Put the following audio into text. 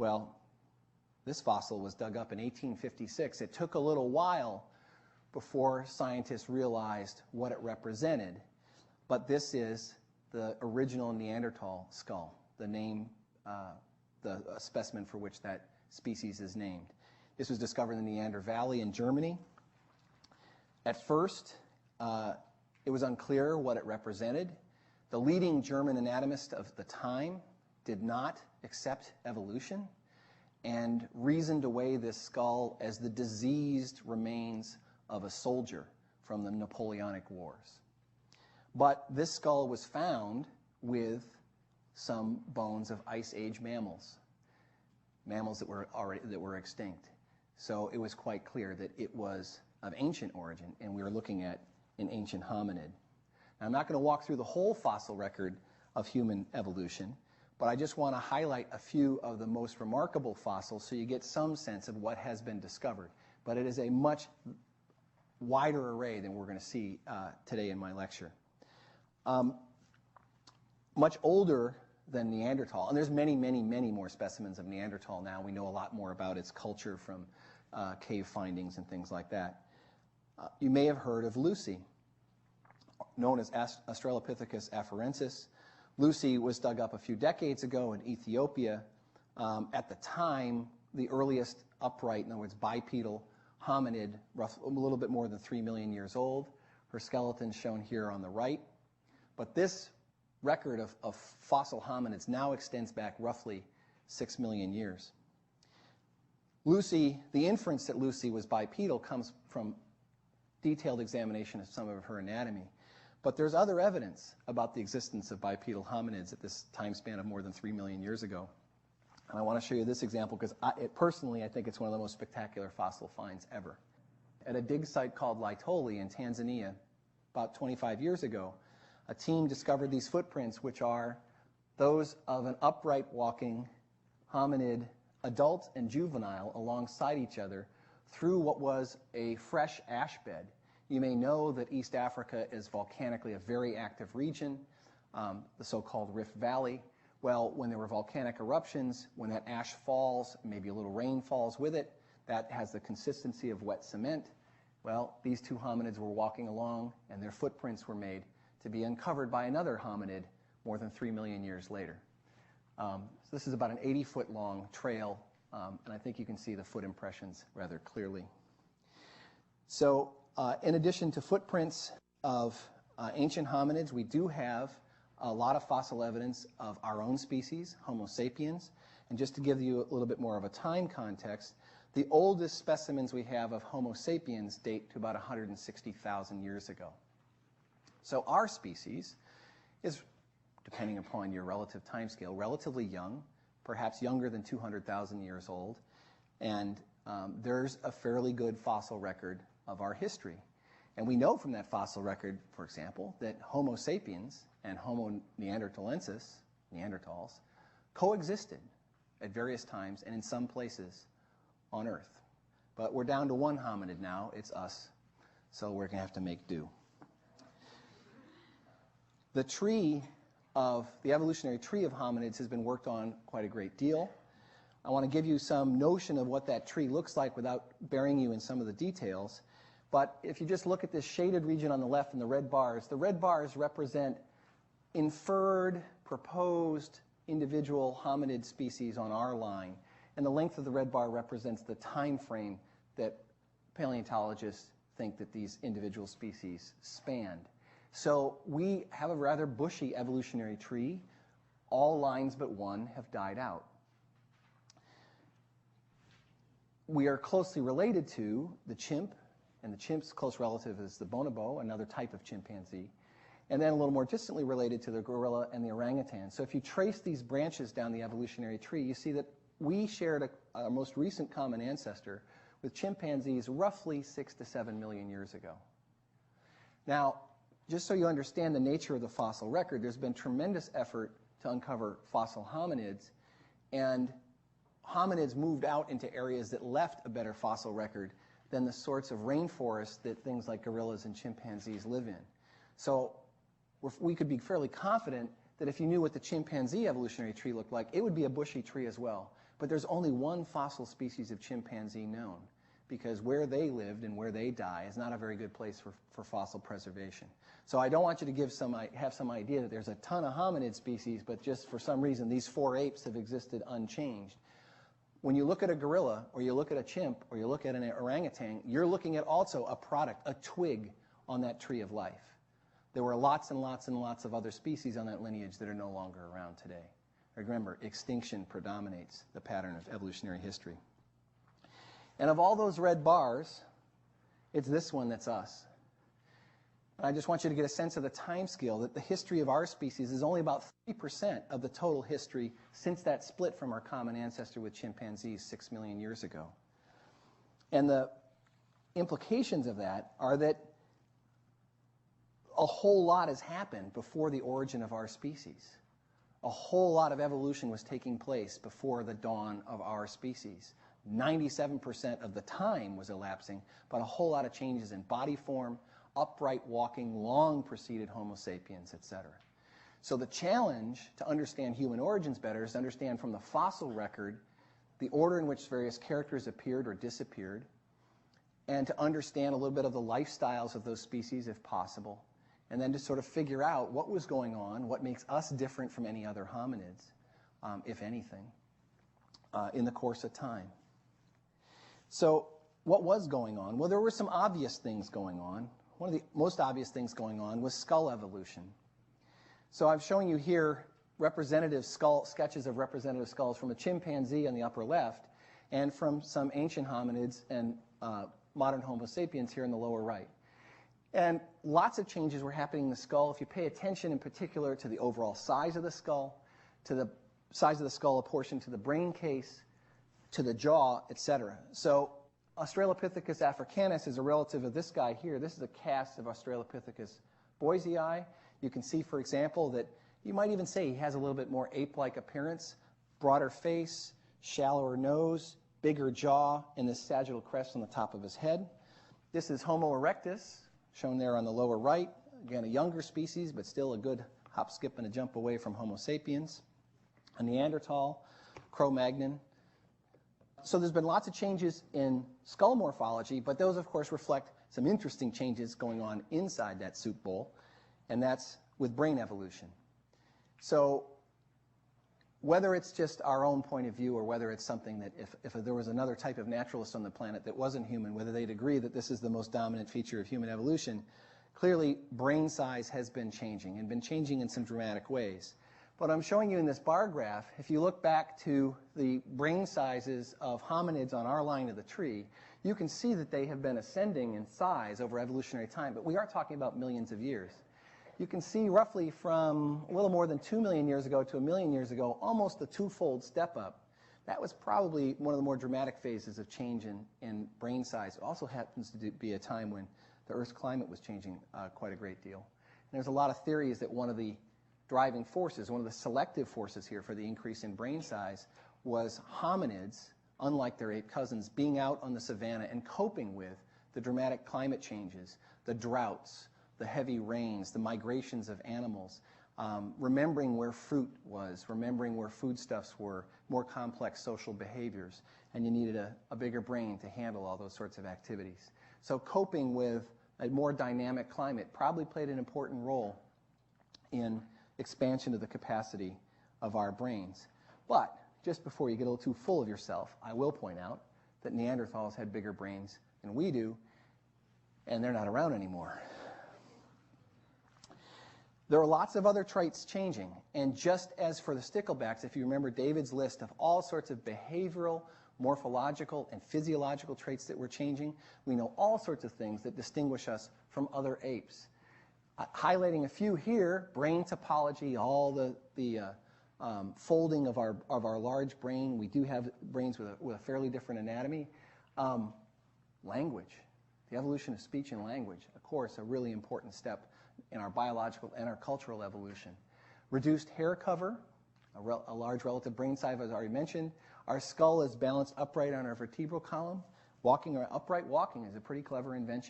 Well, this fossil was dug up in 1856. It took a little while before scientists realized what it represented, but this is the original Neanderthal skull, the specimen for which that species is named. This was discovered in the Neander Valley in Germany. At first, it was unclear what it represented. The leading German anatomist of the time did not accept evolution and reasoned away this skull as the diseased remains of a soldier from the Napoleonic Wars. But this skull was found with some bones of Ice Age mammals that were extinct. So it was quite clear that it was of ancient origin, and we were looking at an ancient hominid. Now, I'm not going to walk through the whole fossil record of human evolution, but I just want to highlight a few of the most remarkable fossils so you get some sense of what has been discovered. But it is a much wider array than we're going to see today in my lecture. Much older than Neanderthal, and there's many, many, many more specimens of Neanderthal now. We know a lot more about its culture from cave findings and things like that. You may have heard of Lucy, known as Australopithecus afarensis. Lucy was dug up a few decades ago in Ethiopia. At the time, the earliest upright, in other words, bipedal hominid, a little bit more than 3 million years old. Her skeleton shown here on the right. But this record of fossil hominids now extends back roughly 6 million years. Lucy, the inference that Lucy was bipedal comes from detailed examination of some of her anatomy. But there's other evidence about the existence of bipedal hominids at this time span of more than 3 million years ago. And I want to show you this example because personally I think it's one of the most spectacular fossil finds ever. At a dig site called Laetoli in Tanzania, about 25 years ago, a team discovered these footprints, which are those of an upright walking hominid, adult and juvenile, alongside each other through what was a fresh ash bed. You may know that East Africa is volcanically a very active region, the so-called Rift Valley. Well, when there were volcanic eruptions, when that ash falls, maybe a little rain falls with it, that has the consistency of wet cement. Well, these two hominids were walking along, and their footprints were made to be uncovered by another hominid more than 3 million years later. So this is about an 80-foot long trail, and I think you can see the foot impressions rather clearly. So in addition to footprints of ancient hominids, we do have a lot of fossil evidence of our own species, Homo sapiens. And just to give you a little bit more of a time context, the oldest specimens we have of Homo sapiens date to about 160,000 years ago. So our species is, depending upon your relative timescale, relatively young, perhaps younger than 200,000 years old. And there's a fairly good fossil record of our history. And we know from that fossil record, for example, that Homo sapiens and Homo neanderthalensis, Neanderthals, coexisted at various times and in some places on Earth. But we're down to one hominid now. It's us. So we're going to have to make do. The evolutionary tree of hominids has been worked on quite a great deal. I want to give you some notion of what that tree looks like without burying you in some of the details. But if you just look at this shaded region on the left and the red bars represent inferred, proposed individual hominid species on our line. And the length of the red bar represents the time frame that paleontologists think that these individual species spanned. So we have a rather bushy evolutionary tree. All lines but one have died out. We are closely related to the chimp, and the chimp's close relative is the bonobo, another type of chimpanzee, and then a little more distantly related to the gorilla and the orangutan. So if you trace these branches down the evolutionary tree, you see that we shared a most recent common ancestor with chimpanzees roughly 6 to 7 million years ago. Now, just so you understand the nature of the fossil record, there's been tremendous effort to uncover fossil hominids, and hominids moved out into areas that left a better fossil record than the sorts of rainforests that things like gorillas and chimpanzees live in. So we could be fairly confident that if you knew what the chimpanzee evolutionary tree looked like, it would be a bushy tree as well. But there's only one fossil species of chimpanzee known, because where they lived and where they die is not a very good place for fossil preservation. So I don't want you to have some idea that there's a ton of hominid species, but just for some reason these 4 apes have existed unchanged. When you look at a gorilla, or you look at a chimp, or you look at an orangutan, you're looking at also a product, a twig on that tree of life. There were lots and lots and lots of other species on that lineage that are no longer around today. Remember, extinction predominates the pattern of evolutionary history. And of all those red bars, it's this one that's us. And I just want you to get a sense of the time scale, that the history of our species is only about 3% of the total history since that split from our common ancestor with chimpanzees 6 million years ago. And the implications of that are that a whole lot has happened before the origin of our species. A whole lot of evolution was taking place before the dawn of our species. 97% of the time was elapsing, but a whole lot of changes in body form, upright walking, long preceded Homo sapiens, etc. So the challenge to understand human origins better is to understand from the fossil record the order in which various characters appeared or disappeared, and to understand a little bit of the lifestyles of those species if possible, and then to sort of figure out what was going on, what makes us different from any other hominids, if anything, in the course of time. So what was going on? Well, there were some obvious things going on. One of the most obvious things going on was skull evolution. So I'm showing you here sketches of representative skulls from a chimpanzee on the upper left and from some ancient hominids and modern Homo sapiens here in the lower right. And lots of changes were happening in the skull. If you pay attention in particular to the overall size of the skull, to the size of the skull apportioned to the brain case, to the jaw, etc. So Australopithecus africanus is a relative of this guy here. This is a cast of Australopithecus boisei. You can see, for example, that you might even say he has a little bit more ape-like appearance, broader face, shallower nose, bigger jaw, and this sagittal crest on the top of his head. This is Homo erectus, shown there on the lower right. Again, a younger species, but still a good hop, skip, and a jump away from Homo sapiens. A Neanderthal, Cro-Magnon. So there's been lots of changes in skull morphology, but those, of course, reflect some interesting changes going on inside that soup bowl, and that's with brain evolution. So whether it's just our own point of view or whether it's something that if there was another type of naturalist on the planet that wasn't human, whether they'd agree that this is the most dominant feature of human evolution, clearly brain size has been changing, and been changing in some dramatic ways. What I'm showing you in this bar graph, if you look back to the brain sizes of hominids on our line of the tree, you can see that they have been ascending in size over evolutionary time, but we are talking about millions of years. You can see roughly from a little more than 2 million years ago to 1 million years ago, almost a twofold step up. That was probably one of the more dramatic phases of change in brain size. It also happens to be a time when the Earth's climate was changing quite a great deal. And there's a lot of theories that one of the driving forces, one of the selective forces here for the increase in brain size was hominids, unlike their ape cousins, being out on the savanna and coping with the dramatic climate changes, the droughts, the heavy rains, the migrations of animals, remembering where fruit was, remembering where foodstuffs were, more complex social behaviors, and you needed a bigger brain to handle all those sorts of activities. So coping with a more dynamic climate probably played an important role in expansion of the capacity of our brains. But just before you get a little too full of yourself, I will point out that Neanderthals had bigger brains than we do, and they're not around anymore. There are lots of other traits changing, and just as for the sticklebacks, if you remember David's list of all sorts of behavioral, morphological, and physiological traits that were changing, we know all sorts of things that distinguish us from other apes. Highlighting a few here: brain topology, all the folding of our large brain. We do have brains with a fairly different anatomy. Language, the evolution of speech and language, of course, a really important step in our biological and our cultural evolution. Reduced hair cover, a large relative brain size, as I already mentioned. Our skull is balanced upright on our vertebral column. Upright walking is a pretty clever invention.